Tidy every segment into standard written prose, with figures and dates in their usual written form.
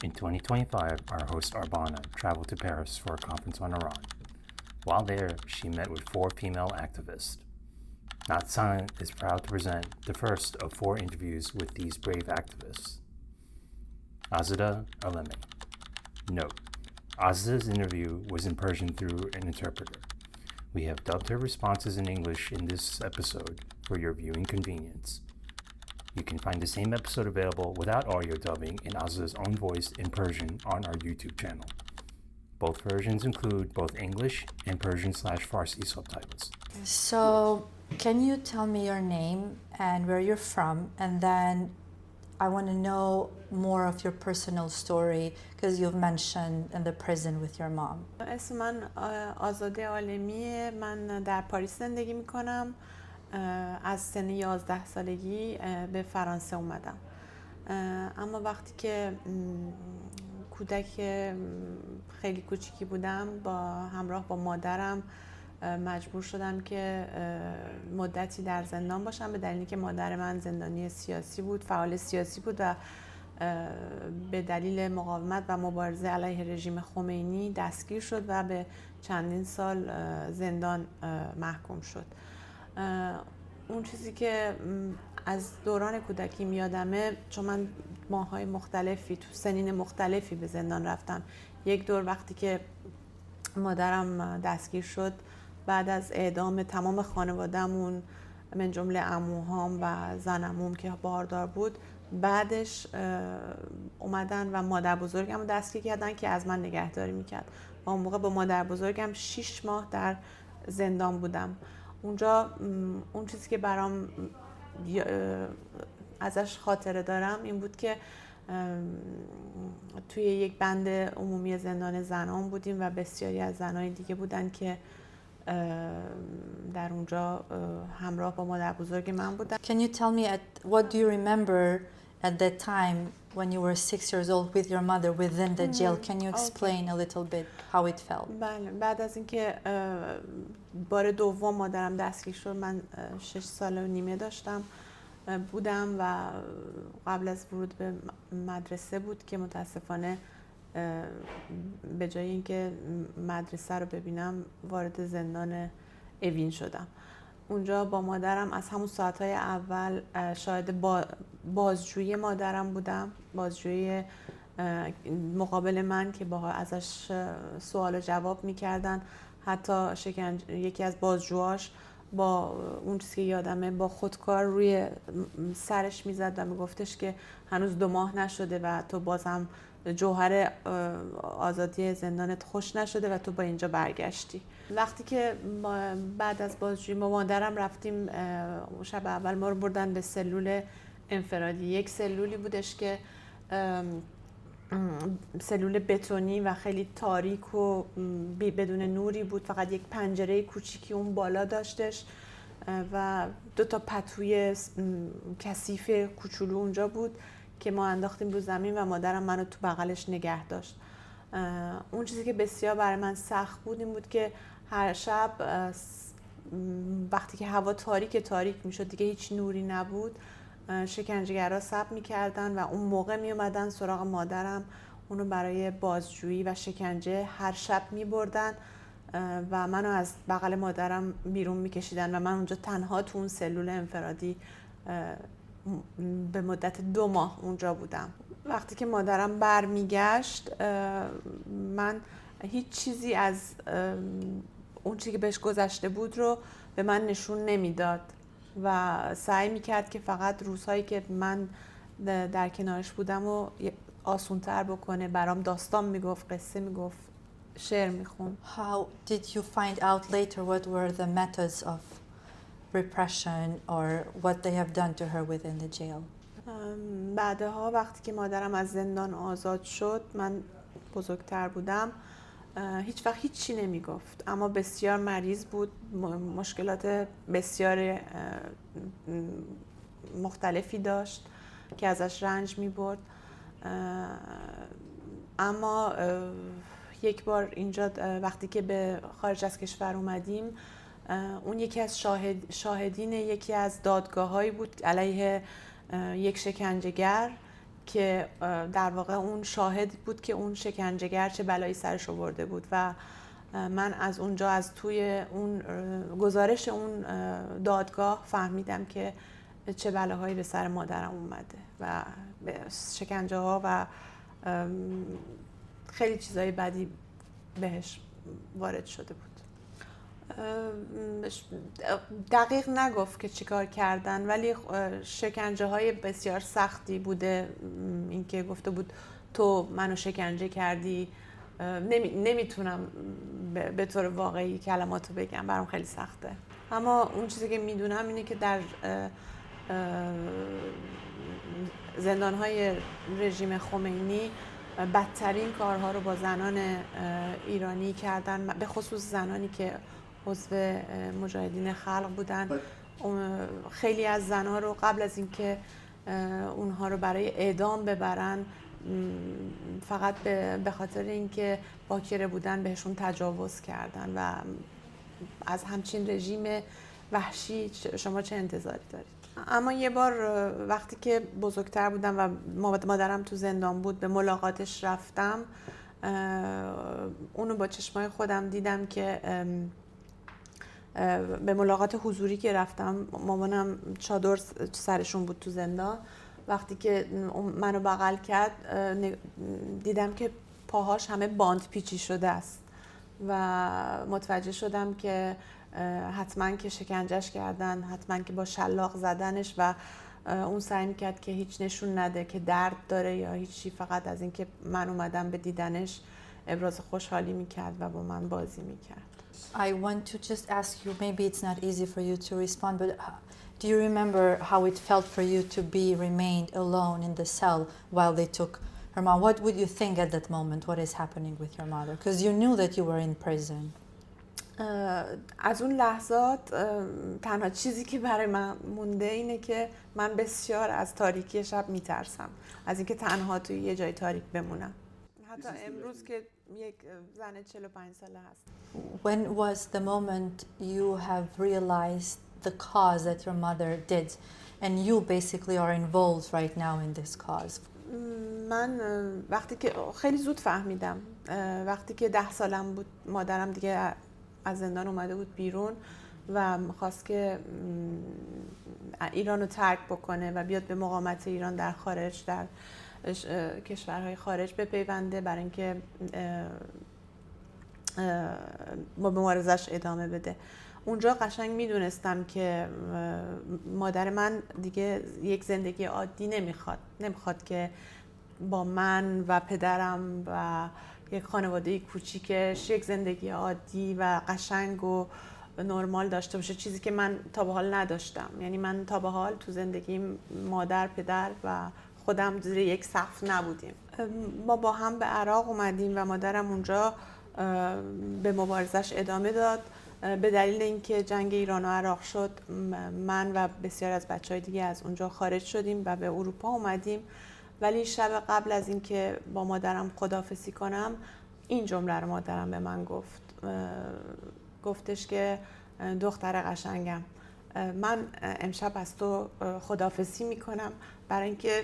In 2025, our host Arbana traveled to Paris for a conference on Iran. While there, she met with 4 female activists. Not Silent is proud to present the first of 4 interviews with these brave activists. Azadeh Alemi. Note: Azadeh's interview was in Persian through an interpreter. We have dubbed her responses in English in this episode for your viewing convenience. You can find the same episode available without audio dubbing in Azadeh's own voice in Persian on our YouTube channel. Both versions include both English and Persian/Farsi subtitles. So, can you tell me your name and where you're from? And then I want to know more of your personal story because you've mentioned in the prison with your mom. اسم من آزاده عالمیه. من در پاریس زندگی میکنم. از سن 11 سالگی به فرانسه اومدم. اما وقتی که کودک خیلی کوچیکی بودم همراه با مادرم مجبور شدم که مدتی در زندان باشم به دلیلی که مادر من زندانی سیاسی بود، فعال سیاسی بود و به دلیل مقاومت و مبارزه علیه رژیم خمینی دستگیر شد و به چندین سال زندان محکوم شد. اون چیزی که از دوران کودکی یادمه، چون من ماهای مختلفی تو سنین مختلفی به زندان رفتم. یک دور وقتی که مادرم دستگیر شد بعد از اعدام تمام خانواده‌مون من جمله عموهام و زن عموم که باردار بود، بعدش اومدن و مادر بزرگم رو دستگیر کردن که از من نگهداری میکرد و اون موقع با مادر بزرگم 6 ماه در زندان بودم. اونجا اون چیزی که برام ازش خاطره دارم این بود که توی یک بند عمومی زندان زنان بودیم و بسیاری از زنای دیگه بودن که در اونجا همراه با مادر بزرگ من بودن. Can you tell me what do you remember at that time when you were 6 years old with your mother within the jail? Can you explain a little bit how it felt? بله، بعد از اینکه بار دوم مادرم دستگیر شد من 6 سال و نیمه داشتم بودم و قبل از ورود به مدرسه بود که متاسفانه به جای اینکه مدرسه رو ببینم وارد زندان اوین شدم. اونجا با مادرم از همون ساعتهای اول شاهد بازجویی مادرم بودم، بازجویی مقابل من که با ازش سوال و جواب میکردن. حتی یکی از بازجوهاش با اون چیزی که یادمه با خودکار روی سرش میزد و میگفتش که هنوز 2 ماه نشده و تو بازم جوهر آزادی زندانت خوش نشده و تو با اینجا برگشتی. وقتی که بعد از بازجویی با مادرم رفتیم، شب اول ما رو بردن به سلول انفرادی. یک سلولی بودش که سلول بتونی و خیلی تاریک و بدون نوری بود، فقط یک پنجره کوچیکی اون بالا داشتش و 2 تا پتوی کثیف کوچولو اونجا بود که ما انداختیم رو زمین و مادرم منو تو بغلش نگه داشت. اون چیزی که بسیار برای من سخت بود این بود که هر شب وقتی که هوا تاریک میشد، دیگه هیچ نوری نبود، شکنجهگرها ثبت میکردن و اون موقع میومدن سراغ مادرم، اونو برای بازجویی و شکنجه هر شب میبردن و منو از بغل مادرم بیرون میکشیدن و من اونجا تنها تو اون سلول انفرادی به مدت 2 ماه اونجا بودم. وقتی که مادرم برمیگشت من هیچ چیزی از اون چیزی که بهش گذشته بود رو به من نشون نمیداد و سعی میکرد که فقط روزهایی که من در کنارش بودم و آسونتر بکنه. برام داستان میگفت، قصه میگفت، شعر میخون. How did you find out later what were the methods of repression or what they have done to her within the jail? بعدها وقتی که مادرم از زندان آزاد شد، من بزرگتر بودم، هیچ وقت هیچی نمیگفت، اما بسیار مریض بود، مشکلات بسیار مختلفی داشت که ازش رنج میبرد. اما یک بار اینجا وقتی که به خارج از کشور اومدیم، اون یکی از شاهدین یکی از دادگاه‌هایی بود علیه یک شکنجهگر که در واقع اون شاهد بود که اون شکنجهگر چه بلایی سرش آورده بود و من از اونجا از توی اون گزارش اون دادگاه فهمیدم که چه بلاهایی به سر مادرم اومده و شکنجه ها و خیلی چیزای بدی بهش وارد شده بود. دقیق نگفت که چیکار کردن ولی شکنجه های بسیار سختی بوده. اینکه گفته بود تو منو شکنجه کردی، نمیتونم به طور واقعی کلماتو بگم، برام خیلی سخته. اما اون چیزی که میدونم اینه که در زندانهای رژیم خمینی بدترین کارها رو با زنان ایرانی کردن، به خصوص زنانی که عضو مجاهدین خلق بودن. خیلی از زنها رو قبل از اینکه اونها رو برای اعدام ببرن فقط به خاطر اینکه باکره بودن بهشون تجاوز کردن و از همچین رژیم وحشی شما چه انتظاری دارید؟ اما یه بار وقتی که بزرگتر بودم و مادرم تو زندان بود به ملاقاتش رفتم. اونو با چشمای خودم دیدم که به ملاقات حضوری که رفتم مامانم چادر سرشون بود تو زندان. وقتی که منو بغل کرد دیدم که پاهاش همه باند پیچی شده است و متوجه شدم که حتما که شکنجهش کردن، حتما که با شلاق زدنش و اون سعی میکرد که هیچ نشون نده که درد داره یا هیچی، فقط از اینکه من اومدم به دیدنش ابراز خوشحالی میکرد و با من بازی میکرد. I want to just ask you, maybe it's not easy for you to respond, but do you remember how it felt for you to be remained alone in the cell while they took her mom? What would you think at that moment? What is happening with your mother? Because you knew that you were in prison. از اون لحظات تنها چیزی که برای من مونده اینه که من بسیار از تاریکی شب میترسم، از اینکه تنها توی یه جای تاریک بمونم. حتی امروز که یک زن 45 ساله هست. When was the moment you have realized the cause that your mother did and you basically are involved right now in this cause? من وقتی که خیلی زود فهمیدم، وقتی که 10 سالم بود مادرم دیگه از زندان اومده بود بیرون و خواست که ایران رو ترک بکنه و بیاد به مقاومت ایران در خارج، در کشورهای خارج بپیونده برای اینکه مبارزش ادامه بده. اونجا قشنگ میدونستم که مادر من دیگه یک زندگی عادی نمیخواد که با من و پدرم و یک خانواده کوچیکش یک زندگی عادی و قشنگ و نرمال داشته باشه، چیزی که من تا به حال نداشتم. یعنی من تا به حال تو زندگیم مادر، پدر و خودم زیر یک سقف نبودیم. ما با هم به عراق اومدیم و مادرم اونجا به مبارزش ادامه داد. به دلیل اینکه جنگ ایران و عراق شد من و بسیار از بچهای دیگه از اونجا خارج شدیم و به اروپا اومدیم. ولی شب قبل از اینکه با مادرم خداحافظی کنم این جمله رو مادرم به من گفتش که دختر قشنگم، من امشب از تو خداحافظی میکنم برای اینکه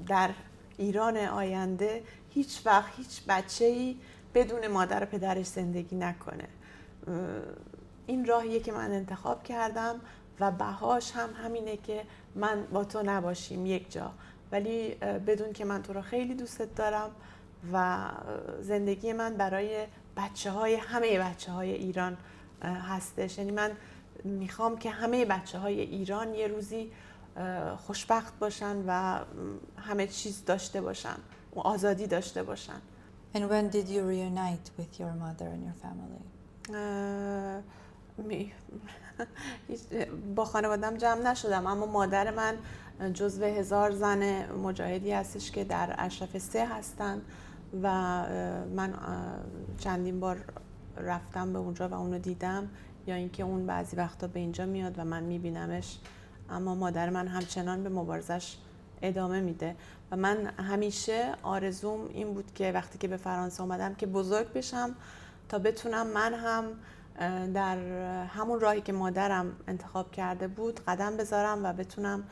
در ایران آینده هیچ وقت هیچ بچه‌ای بدون مادر و پدرش زندگی نکنه. این راهیه که من انتخاب کردم و بهاش هم همینه که من با تو نباشیم یک جا، ولی بدون که من تو رو خیلی دوستت دارم و زندگی من برای همه بچه های ایران هستش. یعنی من میخوام که همه بچه های ایران یه روزی خوشبخت باشن و همه چیز داشته باشن و آزادی داشته باشن. And when did you reunite with your mother and your family? با خانوادم جمع نشدم، اما مادر من جزو 1000 زن مجاهدی هستش که در اشرف 3 هستن و من چندین بار رفتم به اونجا و اونو دیدم، یا اینکه اون بعضی وقتا به اینجا میاد و من میبینمش. اما مادر من همچنان به مبارزش ادامه میده و من همیشه آرزوم این بود که وقتی که به فرانسه اومدم که بزرگ بشم تا بتونم من هم در همون راهی که مادرم انتخاب کرده بود قدم بذارم و بتونم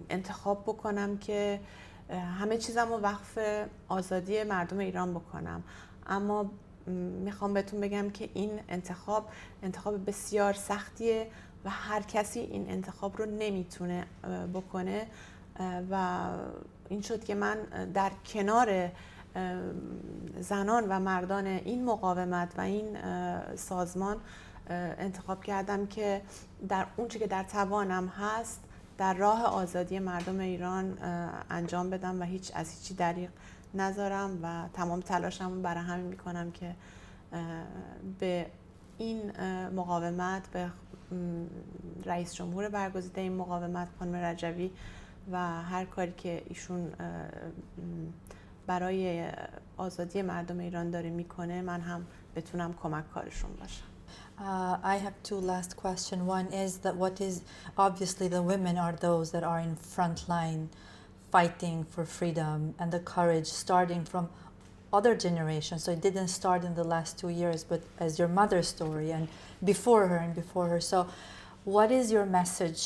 انتخاب بکنم که همه چیزم رو وقف آزادی مردم ایران بکنم. اما میخوام بهتون بگم که این انتخاب بسیار سختیه و هر کسی این انتخاب رو نمیتونه بکنه و این شد که من در کنار زنان و مردان این مقاومت و این سازمان انتخاب کردم که در اونچه که در توانم هست در راه آزادی مردم ایران انجام بدم و از هیچی دریغ نذارم و تمام تلاشم برای همین میکنم که به این مقاومت، به رئیس جمهور برگزیده این مقاومت خانم رجوی و هر کاری که ایشون برای آزادی مردم ایران داره میکنه من هم بتونم کمک کارشون باشم. I have two last questions. One is that obviously the women are those that are in front line fighting for freedom and the courage starting from other generations. So it didn't start in the last 2 years, but as your mother's story and before her. So what is your message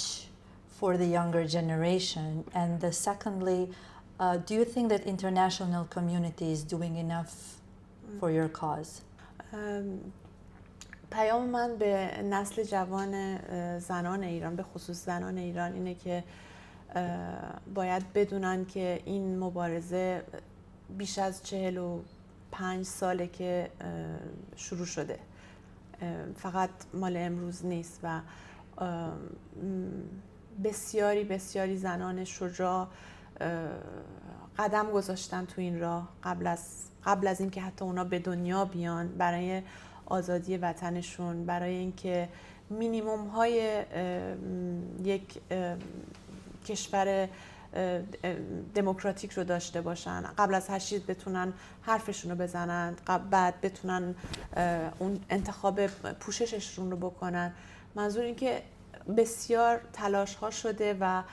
for the younger generation? And secondly, do you think that international community is doing enough for your cause? پیام من به نسل جوان زنان ایران، به خصوص زنان ایران، اینه که باید بدونن که این مبارزه بیش از 45 ساله که شروع شده، فقط مال امروز نیست و بسیاری زنان شجاع قدم گذاشتن تو این راه قبل از اینکه حتی اونا به دنیا بیان برای آزادی وطنشون، برای اینکه مینیموم های یک کشور دموکراتیک رو داشته باشن، قبل از هر چیز بتونن حرفشون رو بزنن، بعد بتونن اون انتخاب پوشششون رو بکنن. منظور این که بسیار تلاش ها شده و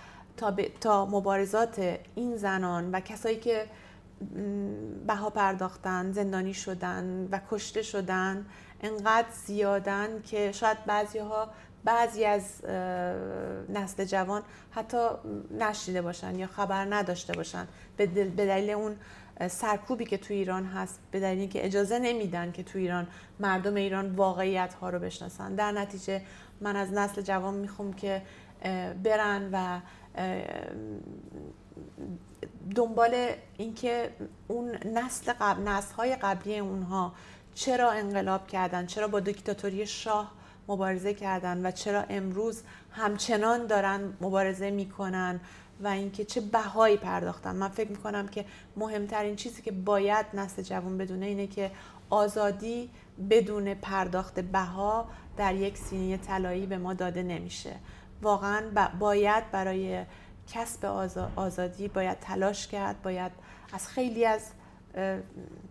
تا مبارزات این زنان و کسایی که بها پرداختن، زندانی شدن و کشته شدن انقدر زیادن که شاید بعضی از نسل جوان حتی نشنیده باشن یا خبر نداشته باشن به دلیل اون سرکوبی که تو ایران هست، به دلیل اینکه اجازه نمیدن که تو ایران مردم ایران واقعیت ها رو بشناسن. در نتیجه من از نسل جوان میخوام که برن و دنبال اینکه اون نسل‌های قبلی اونها چرا انقلاب کردن، چرا با دیکتاتوری شاه مبارزه کردن و چرا امروز همچنان دارن مبارزه میکنن و اینکه چه بهایی پرداختن. من فکر میکنم که مهمترین چیزی که باید نسل جوان بدونه اینه که آزادی بدون پرداخت بها در یک سینی طلایی به ما داده نمیشه. واقعا باید برای کسب آزادی باید تلاش کرد، باید از خیلی از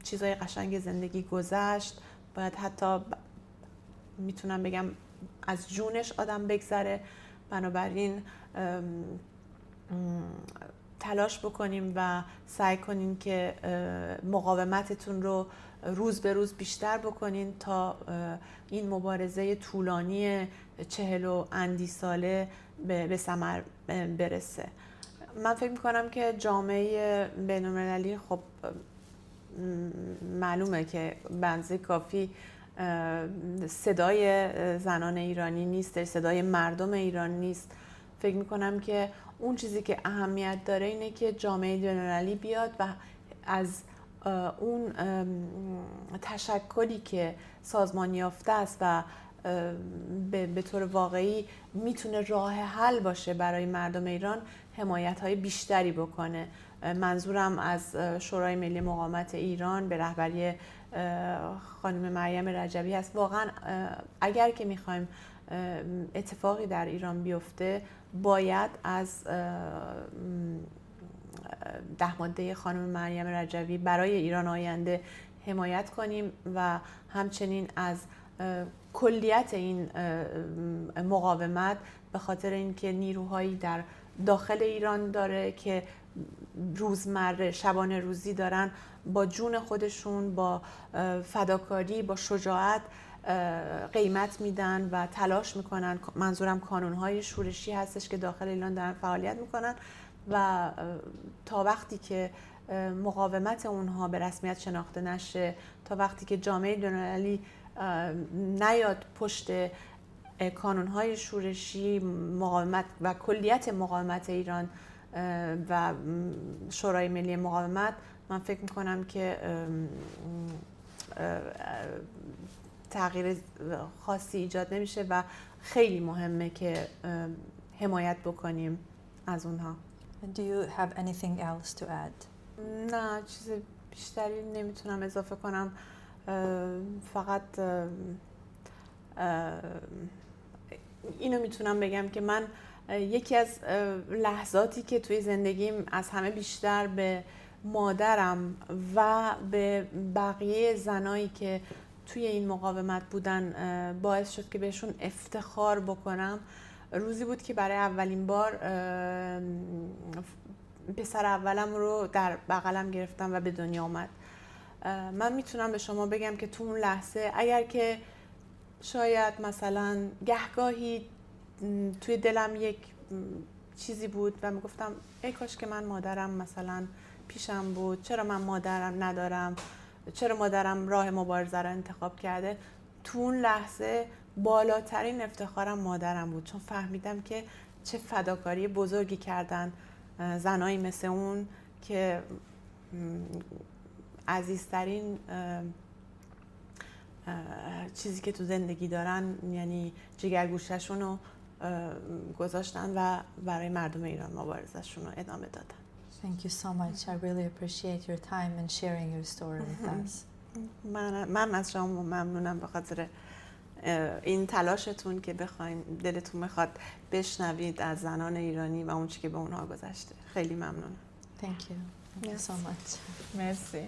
چیزای قشنگ زندگی گذشت، باید حتی میتونم بگم از جونش آدم بگذره. بنابراین تلاش بکنیم و سعی کنیم که مقاومتتون رو روز به روز بیشتر بکنین تا این مبارزه طولانی 40 و اندی ساله به ثمر برسه. من فکر میکنم که جامعه بین‌المللی خب معلومه که به اندازه کافی صدای زنان ایرانی نیست، صدای مردم ایران نیست. فکر میکنم که اون چیزی که اهمیت داره اینه که جامعه بین‌المللی بیاد و از اون تشکلی که سازمان یافته است و به طور واقعی میتونه راه حل باشه برای مردم ایران حمایت‌های بیشتری بکنه. منظورم از شورای ملی مقاومت ایران به رهبری خانم مریم رجوی هست. واقعا اگر که میخوایم اتفاقی در ایران بیفته باید از 10 ماده خانم مریم رجوی برای ایران آینده حمایت کنیم و همچنین از کلیت این مقاومت، به خاطر اینکه نیروهایی در داخل ایران داره که روزمره شبانه روزی دارن با جون خودشون، با فداکاری، با شجاعت قیمت میدن و تلاش میکنن. منظورم کانونهای شورشی هستش که داخل ایران دارن فعالیت میکنن و تا وقتی که مقاومت اونها به رسمیت شناخته نشه، تا وقتی که جامعه بین‌المللی نیاد پشت کانونهای شورشی مقاومت و کلیت مقاومت ایران و شورای ملی مقاومت، من فکر میکنم که تغییر خاصی ایجاد نمیشه و خیلی مهمه که حمایت بکنیم از اونها. Do you have anything else to add? نه، چیز بیشتری نمیتونم اضافه کنم. فقط اینو میتونم بگم که من یکی از لحظاتی که توی زندگیم از همه بیشتر به مادرم و به بقیه زنایی که توی این مقاومت بودن باعث شد که بهشون افتخار بکنم، روزی بود که برای اولین بار پسر اولم رو در بغلم گرفتم و به دنیا آمد. من میتونم به شما بگم که تو اون لحظه اگر که شاید مثلا گهگاهی توی دلم یک چیزی بود و میگفتم ای کاش که من مادرم مثلا پیشم بود، چرا من مادرم ندارم، چرا مادرم راه مبارزه رو انتخاب کرده، تو اون لحظه بالاترین افتخارم مادرم بود، چون فهمیدم که چه فداکاری بزرگی کردن زنایی مثل اون که عزیزترین چیزی که تو زندگی دارن یعنی جگرگوشه‌شون رو گذاشتن و برای مردم ایران مبارزه‌شون رو ادامه دادن. Thank you so much. I really appreciate your time and sharing your story with us. من از شما ممنونم به خاطر این تلاشتون که بخواین دلتون میخواد بشنوید از زنان ایرانی و اون چی که به اونها گذشته. خیلی ممنونم. Thank you. Thank you so much. مرسی.